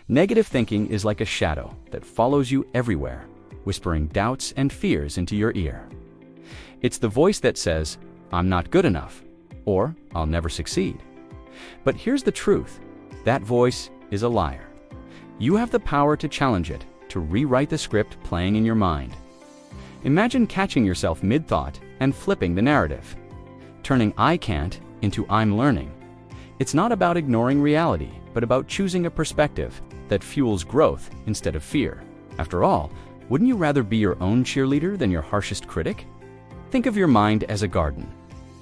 Negative thinking is like a shadow that follows you everywhere, whispering doubts and fears into your ear. It's the voice that says, "I'm not good enough," or "I'll never succeed." But here's the truth. That voice is a liar. You have the power to challenge it, to rewrite the script playing in your mind. Imagine catching yourself mid-thought and flipping the narrative, turning "I can't" into "I'm learning." It's not about ignoring reality, but about choosing a perspective that fuels growth instead of fear. After all, wouldn't you rather be your own cheerleader than your harshest critic? Think of your mind as a garden.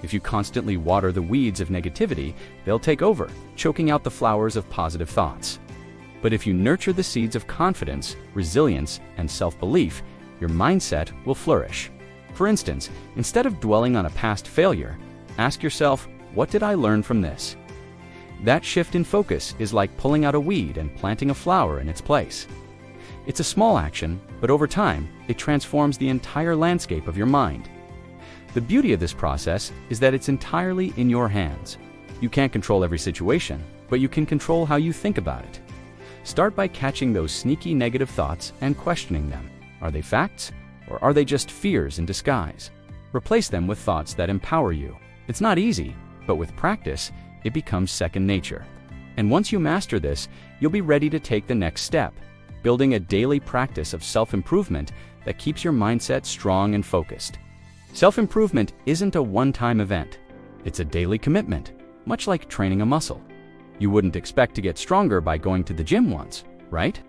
If you constantly water the weeds of negativity, they'll take over, choking out the flowers of positive thoughts. But if you nurture the seeds of confidence, resilience, and self-belief, your mindset will flourish. For instance, instead of dwelling on a past failure, ask yourself, what did I learn from this? That shift in focus is like pulling out a weed and planting a flower in its place. It's a small action, but over time, it transforms the entire landscape of your mind. The beauty of this process is that it's entirely in your hands. You can't control every situation, but you can control how you think about it. Start by catching those sneaky negative thoughts and questioning them. Are they facts, or are they just fears in disguise? Replace them with thoughts that empower you. It's not easy, but with practice, it becomes second nature. And once you master this, you'll be ready to take the next step, building a daily practice of self-improvement that keeps your mindset strong and focused. Self-improvement isn't a one-time event. It's a daily commitment, much like training a muscle. You wouldn't expect to get stronger by going to the gym once, right?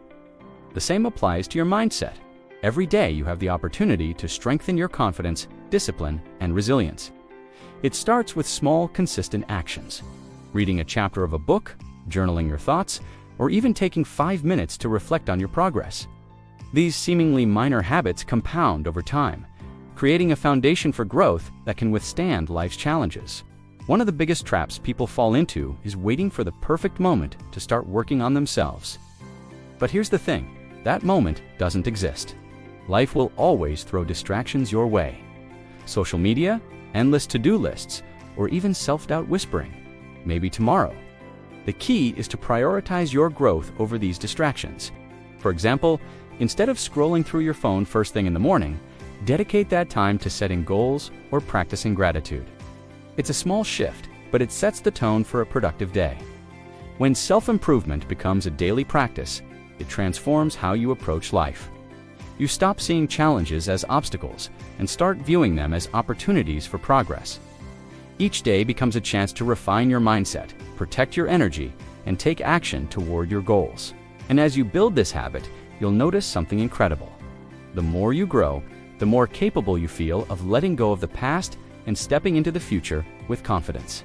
The same applies to your mindset. Every day you have the opportunity to strengthen your confidence, discipline, and resilience. It starts with small, consistent actions. Reading a chapter of a book, journaling your thoughts, or even taking 5 minutes to reflect on your progress. These seemingly minor habits compound over time, creating a foundation for growth that can withstand life's challenges. One of the biggest traps people fall into is waiting for the perfect moment to start working on themselves. But here's the thing, that moment doesn't exist. Life will always throw distractions your way. Social media, endless to-do lists, or even self-doubt whispering. Maybe tomorrow. The key is to prioritize your growth over these distractions. For example, instead of scrolling through your phone first thing in the morning, dedicate that time to setting goals or practicing gratitude. It's a small shift, but it sets the tone for a productive day. When self-improvement becomes a daily practice, it transforms how you approach life. You stop seeing challenges as obstacles and start viewing them as opportunities for progress. Each day becomes a chance to refine your mindset, protect your energy, and take action toward your goals. And as you build this habit, you'll notice something incredible. The more you grow, the more capable you feel of letting go of the past and stepping into the future with confidence.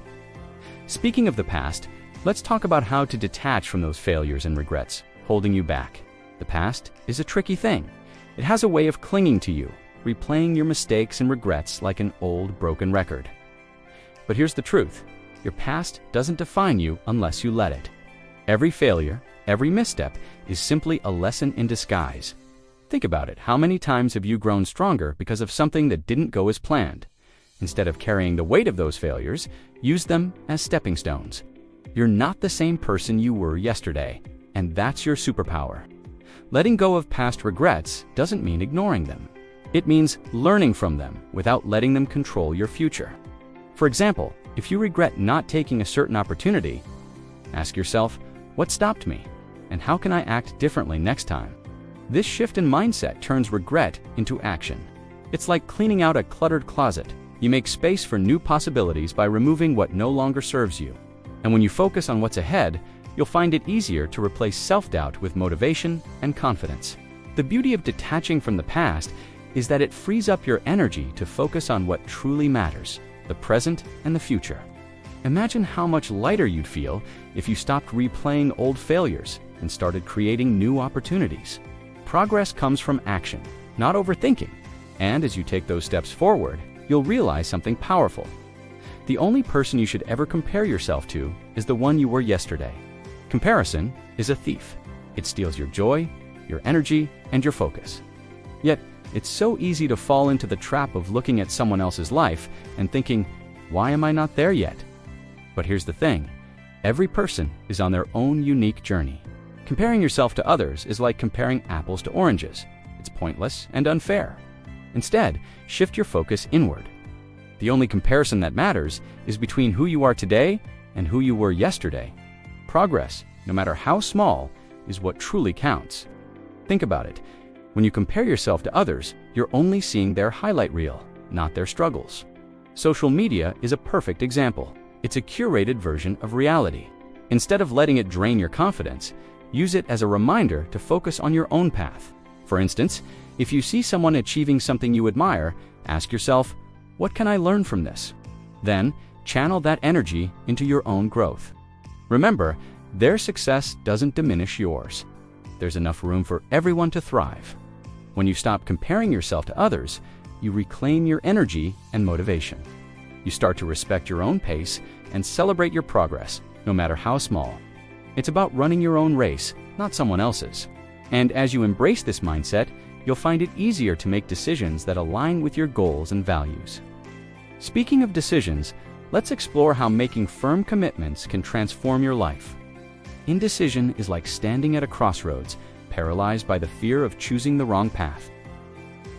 Speaking of the past, let's talk about how to detach from those failures and regrets holding you back. The past is a tricky thing. It has a way of clinging to you, replaying your mistakes and regrets like an old, broken record. But here's the truth. Your past doesn't define you unless you let it. Every failure, every misstep is simply a lesson in disguise. Think about it. How many times have you grown stronger because of something that didn't go as planned? Instead of carrying the weight of those failures, use them as stepping stones. You're not the same person you were yesterday, and that's your superpower. Letting go of past regrets doesn't mean ignoring them. It means learning from them without letting them control your future. For example, if you regret not taking a certain opportunity, ask yourself, what stopped me? And how can I act differently next time? This shift in mindset turns regret into action. It's like cleaning out a cluttered closet. You make space for new possibilities by removing what no longer serves you. And when you focus on what's ahead, you'll find it easier to replace self-doubt with motivation and confidence. The beauty of detaching from the past is that it frees up your energy to focus on what truly matters, the present and the future. Imagine how much lighter you'd feel if you stopped replaying old failures and started creating new opportunities. Progress comes from action, not overthinking. And as you take those steps forward, you'll realize something powerful. The only person you should ever compare yourself to is the one you were yesterday. Comparison is a thief. It steals your joy, your energy, and your focus. Yet, it's so easy to fall into the trap of looking at someone else's life and thinking, why am I not there yet? But here's the thing, every person is on their own unique journey. Comparing yourself to others is like comparing apples to oranges. It's pointless and unfair. Instead, shift your focus inward. The only comparison that matters is between who you are today and who you were yesterday. Progress, no matter how small, is what truly counts. Think about it. When you compare yourself to others, you're only seeing their highlight reel, not their struggles. Social media is a perfect example. It's a curated version of reality. Instead of letting it drain your confidence, use it as a reminder to focus on your own path. For instance, if you see someone achieving something you admire, ask yourself, what can I learn from this? Then, channel that energy into your own growth. Remember, their success doesn't diminish yours. There's enough room for everyone to thrive. When you stop comparing yourself to others, you reclaim your energy and motivation. You start to respect your own pace and celebrate your progress, no matter how small. It's about running your own race, not someone else's. And as you embrace this mindset, you'll find it easier to make decisions that align with your goals and values. Speaking of decisions, let's explore how making firm commitments can transform your life. Indecision is like standing at a crossroads, paralyzed by the fear of choosing the wrong path.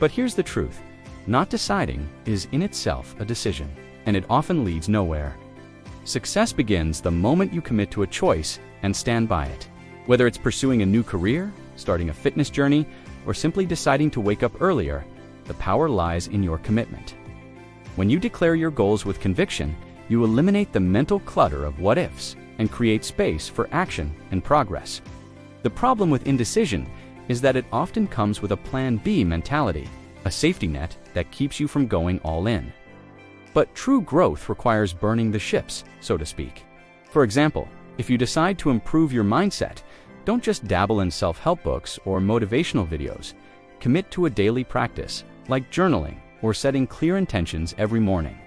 But here's the truth. Not deciding is in itself a decision, and it often leads nowhere. Success begins the moment you commit to a choice and stand by it. Whether it's pursuing a new career, starting a fitness journey, or simply deciding to wake up earlier, the power lies in your commitment. When you declare your goals with conviction, you eliminate the mental clutter of what-ifs and create space for action and progress. The problem with indecision is that it often comes with a Plan B mentality, a safety net that keeps you from going all in. But true growth requires burning the ships, so to speak. For example, if you decide to improve your mindset, don't just dabble in self-help books or motivational videos. Commit to a daily practice, like journaling or setting clear intentions every morning.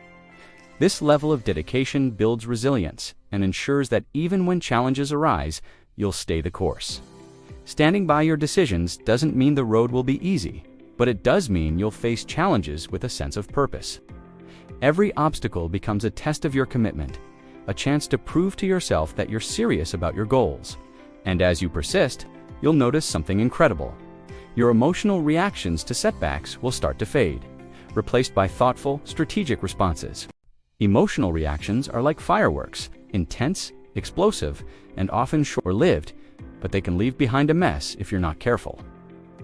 This level of dedication builds resilience and ensures that even when challenges arise, you'll stay the course. Standing by your decisions doesn't mean the road will be easy, but it does mean you'll face challenges with a sense of purpose. Every obstacle becomes a test of your commitment, a chance to prove to yourself that you're serious about your goals. And as you persist, you'll notice something incredible. Your emotional reactions to setbacks will start to fade, replaced by thoughtful, strategic responses. Emotional reactions are like fireworks, intense, explosive, and often short-lived, but they can leave behind a mess if you're not careful.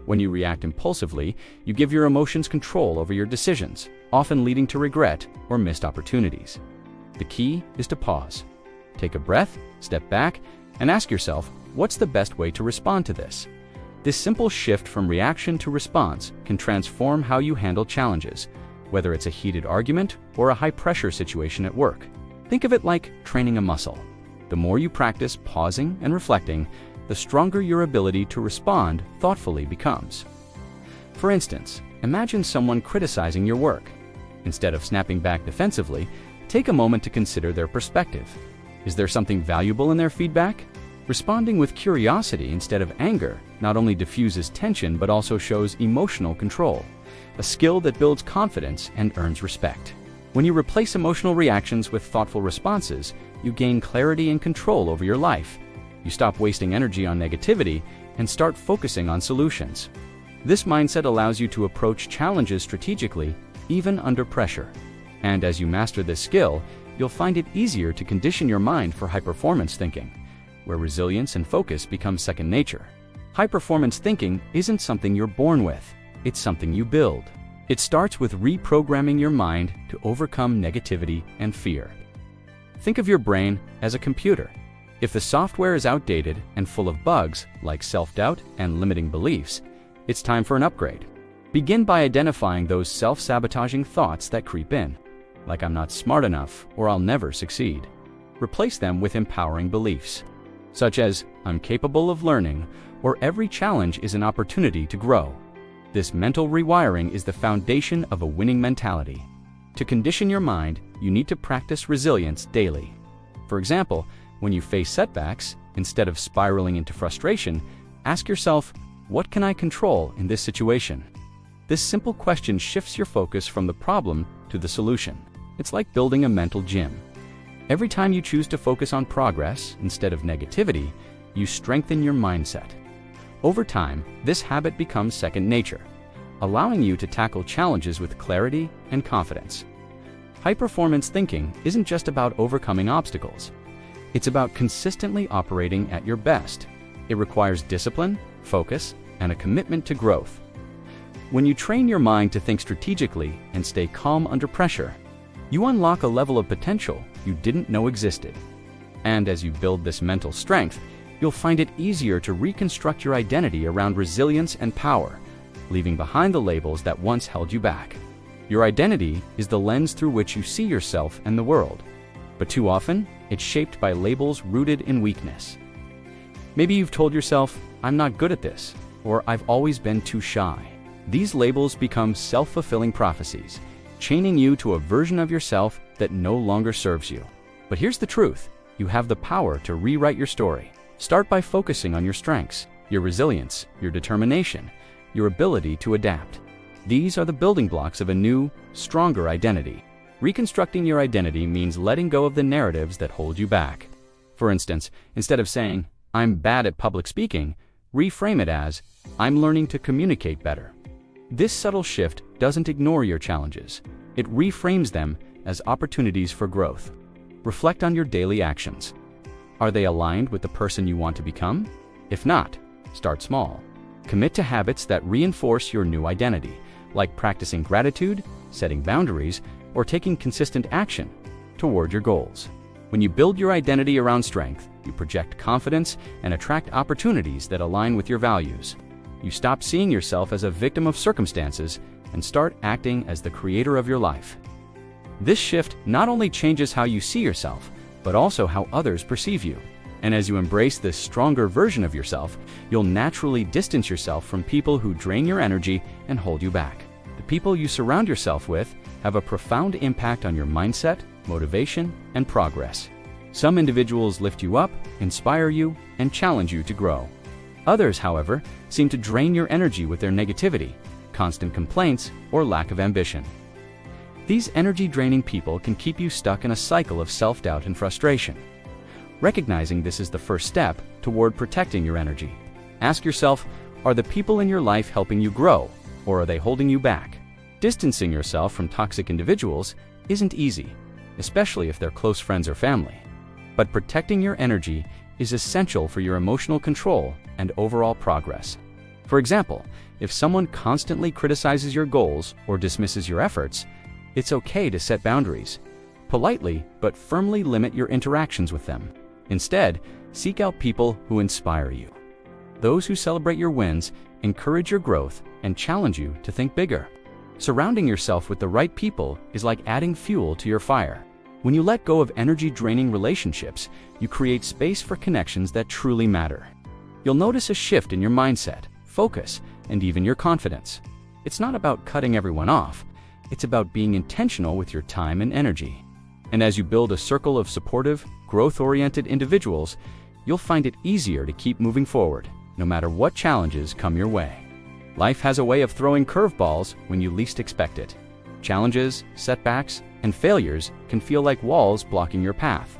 When you react impulsively, you give your emotions control over your decisions, often leading to regret or missed opportunities. The key is to pause. Take a breath, step back, and ask yourself, what's the best way to respond to this? This simple shift from reaction to response can transform how you handle challenges, whether it's a heated argument or a high-pressure situation at work. Think of it like training a muscle. The more you practice pausing and reflecting, the stronger your ability to respond thoughtfully becomes. For instance, imagine someone criticizing your work. Instead of snapping back defensively, take a moment to consider their perspective. Is there something valuable in their feedback? Responding with curiosity instead of anger not only diffuses tension but also shows emotional control, a skill that builds confidence and earns respect. When you replace emotional reactions with thoughtful responses, you gain clarity and control over your life. You stop wasting energy on negativity and start focusing on solutions. This mindset allows you to approach challenges strategically, even under pressure. And as you master this skill, you'll find it easier to condition your mind for high-performance thinking, where resilience and focus become second nature. High-performance thinking isn't something you're born with, it's something you build. It starts with reprogramming your mind to overcome negativity and fear. Think of your brain as a computer. If the software is outdated and full of bugs, like self-doubt and limiting beliefs, it's time for an upgrade. Begin by identifying those self-sabotaging thoughts that creep in, like I'm not smart enough or I'll never succeed. Replace them with empowering beliefs, such as I'm capable of learning or every challenge is an opportunity to grow. This mental rewiring is the foundation of a winning mentality. To condition your mind, you need to practice resilience daily. For example, when you face setbacks, instead of spiraling into frustration, ask yourself, what can I control in this situation? This simple question shifts your focus from the problem to the solution. It's like building a mental gym. Every time you choose to focus on progress instead of negativity, you strengthen your mindset. Over time, this habit becomes second nature, allowing you to tackle challenges with clarity and confidence. High-performance thinking isn't just about overcoming obstacles. It's about consistently operating at your best. It requires discipline, focus, and a commitment to growth. When you train your mind to think strategically and stay calm under pressure, you unlock a level of potential you didn't know existed. And as you build this mental strength, you'll find it easier to reconstruct your identity around resilience and power, leaving behind the labels that once held you back. Your identity is the lens through which you see yourself and the world, but too often, it's shaped by labels rooted in weakness. Maybe you've told yourself, "I'm not good at this," or "I've always been too shy." These labels become self-fulfilling prophecies, chaining you to a version of yourself that no longer serves you. But here's the truth: you have the power to rewrite your story. Start by focusing on your strengths, your resilience, your determination, your ability to adapt. These are the building blocks of a new, stronger identity. Reconstructing your identity means letting go of the narratives that hold you back. For instance, instead of saying, "I'm bad at public speaking," reframe it as, "I'm learning to communicate better." This subtle shift doesn't ignore your challenges. It reframes them as opportunities for growth. Reflect on your daily actions. Are they aligned with the person you want to become? If not, start small. Commit to habits that reinforce your new identity, like practicing gratitude, setting boundaries, or taking consistent action toward your goals. When you build your identity around strength, you project confidence and attract opportunities that align with your values. You stop seeing yourself as a victim of circumstances and start acting as the creator of your life. This shift not only changes how you see yourself, but also how others perceive you. And as you embrace this stronger version of yourself, you'll naturally distance yourself from people who drain your energy and hold you back. The people you surround yourself with have a profound impact on your mindset, motivation, and progress. Some individuals lift you up, inspire you, and challenge you to grow. Others, however, seem to drain your energy with their negativity, constant complaints, or lack of ambition. These energy-draining people can keep you stuck in a cycle of self-doubt and frustration. Recognizing this is the first step toward protecting your energy. Ask yourself, are the people in your life helping you grow, or are they holding you back? Distancing yourself from toxic individuals isn't easy, especially if they're close friends or family. But protecting your energy is essential for your emotional control and overall progress. For example, if someone constantly criticizes your goals or dismisses your efforts, it's okay to set boundaries. Politely, but firmly limit your interactions with them. Instead, seek out people who inspire you. Those who celebrate your wins, encourage your growth, and challenge you to think bigger. Surrounding yourself with the right people is like adding fuel to your fire. When you let go of energy-draining relationships, you create space for connections that truly matter. You'll notice a shift in your mindset, focus, and even your confidence. It's not about cutting everyone off. It's about being intentional with your time and energy. And as you build a circle of supportive, growth-oriented individuals, you'll find it easier to keep moving forward, no matter what challenges come your way. Life has a way of throwing curveballs when you least expect it. Challenges, setbacks, and failures can feel like walls blocking your path.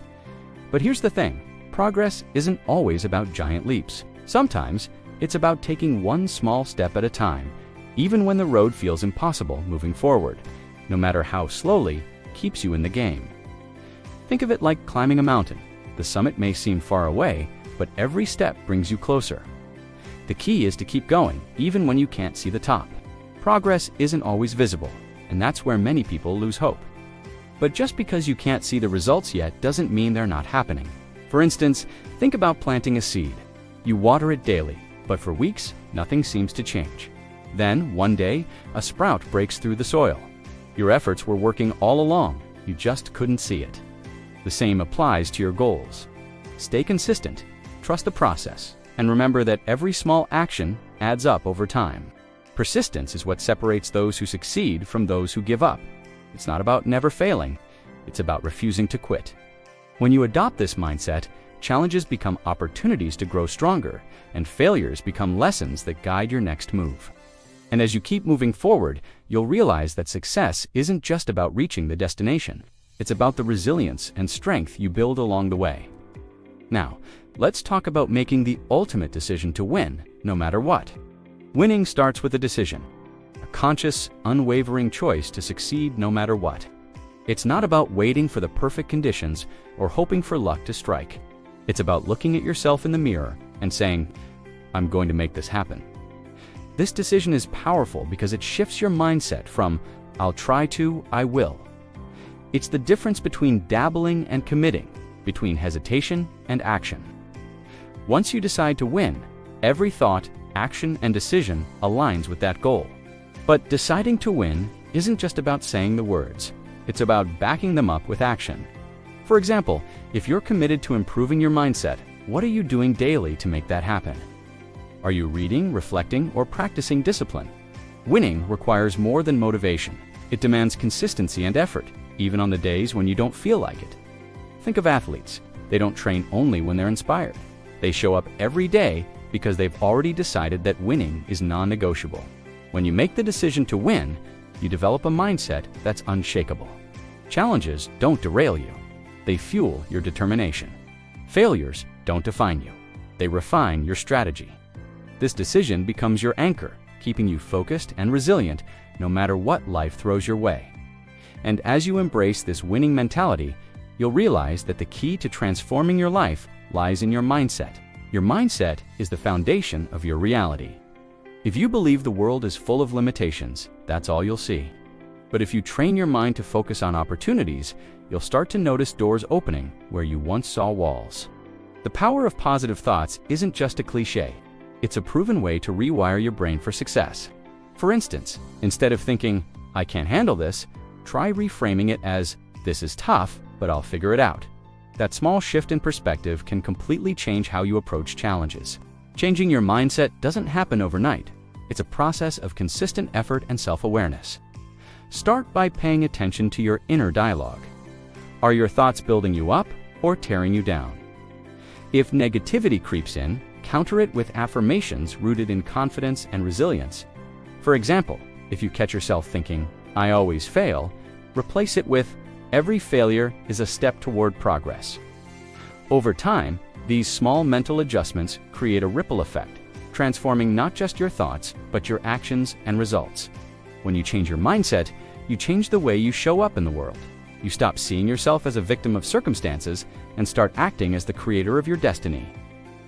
But here's the thing: progress isn't always about giant leaps. Sometimes, it's about taking one small step at a time, even when the road feels impossible. Moving forward, no matter how slowly, keeps you in the game. Think of it like climbing a mountain. The summit may seem far away, but every step brings you closer. The key is to keep going, even when you can't see the top. Progress isn't always visible, and that's where many people lose hope. But just because you can't see the results yet doesn't mean they're not happening. For instance, think about planting a seed. You water it daily, but for weeks, nothing seems to change. Then, one day, a sprout breaks through the soil. Your efforts were working all along, you just couldn't see it. The same applies to your goals. Stay consistent, trust the process, and remember that every small action adds up over time. Persistence is what separates those who succeed from those who give up. It's not about never failing, it's about refusing to quit. When you adopt this mindset, challenges become opportunities to grow stronger, and failures become lessons that guide your next move. And as you keep moving forward, you'll realize that success isn't just about reaching the destination. It's about the resilience and strength you build along the way. Now, let's talk about making the ultimate decision to win, no matter what. Winning starts with a decision, a conscious, unwavering choice to succeed no matter what. It's not about waiting for the perfect conditions or hoping for luck to strike. It's about looking at yourself in the mirror and saying, I'm going to make this happen. This decision is powerful because it shifts your mindset from, I'll try to, I will. It's the difference between dabbling and committing, between hesitation and action. Once you decide to win, every thought, action, and decision aligns with that goal. But deciding to win isn't just about saying the words. It's about backing them up with action. For example, if you're committed to improving your mindset, what are you doing daily to make that happen? Are you reading, reflecting, or practicing discipline? Winning requires more than motivation. It demands consistency and effort, even on the days when you don't feel like it. Think of athletes. They don't train only when they're inspired. They show up every day because they've already decided that winning is non-negotiable. When you make the decision to win, you develop a mindset that's unshakable. Challenges don't derail you. They fuel your determination. Failures don't define you. They refine your strategy. This decision becomes your anchor, keeping you focused and resilient no matter what life throws your way. And as you embrace this winning mentality, you'll realize that the key to transforming your life lies in your mindset. Your mindset is the foundation of your reality. If you believe the world is full of limitations, that's all you'll see. But if you train your mind to focus on opportunities, you'll start to notice doors opening where you once saw walls. The power of positive thoughts isn't just a cliche. It's a proven way to rewire your brain for success. For instance, instead of thinking, I can't handle this, try reframing it as, this is tough, but I'll figure it out. That small shift in perspective can completely change how you approach challenges. Changing your mindset doesn't happen overnight. It's a process of consistent effort and self-awareness. Start by paying attention to your inner dialogue. Are your thoughts building you up or tearing you down? If negativity creeps in, counter it with affirmations rooted in confidence and resilience. For example, if you catch yourself thinking, I always fail, replace it with, every failure is a step toward progress. Over time, these small mental adjustments create a ripple effect, transforming not just your thoughts, but your actions and results. When you change your mindset, you change the way you show up in the world. You stop seeing yourself as a victim of circumstances and start acting as the creator of your destiny.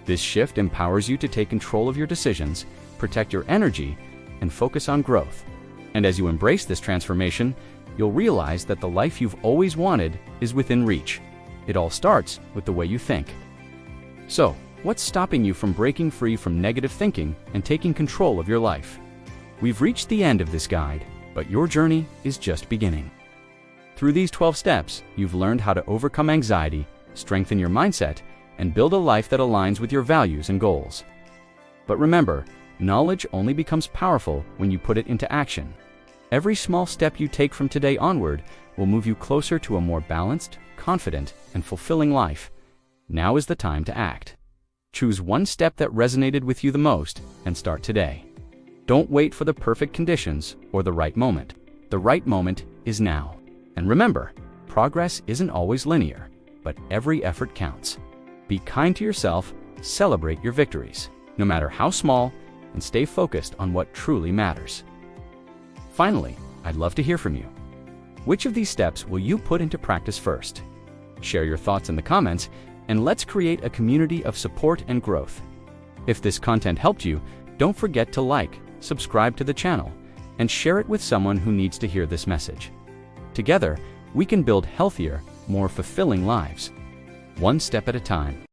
This shift empowers you to take control of your decisions, protect your energy, and focus on growth. And as you embrace this transformation, you'll realize that the life you've always wanted is within reach. It all starts with the way you think. So, what's stopping you from breaking free from negative thinking and taking control of your life? We've reached the end of this guide, but your journey is just beginning. Through these 12 steps, you've learned how to overcome anxiety, strengthen your mindset, and build a life that aligns with your values and goals. But remember, knowledge only becomes powerful when you put it into action. Every small step you take from today onward will move you closer to a more balanced, confident, and fulfilling life. Now is the time to act. Choose one step that resonated with you the most and start today. Don't wait for the perfect conditions or the right moment. The right moment is now. And remember, progress isn't always linear, but every effort counts. Be kind to yourself, celebrate your victories, no matter how small, and stay focused on what truly matters. Finally, I'd love to hear from you. Which of these steps will you put into practice first? Share your thoughts in the comments, and let's create a community of support and growth. If this content helped you, don't forget to like, subscribe to the channel, and share it with someone who needs to hear this message. Together, we can build healthier, more fulfilling lives, one step at a time.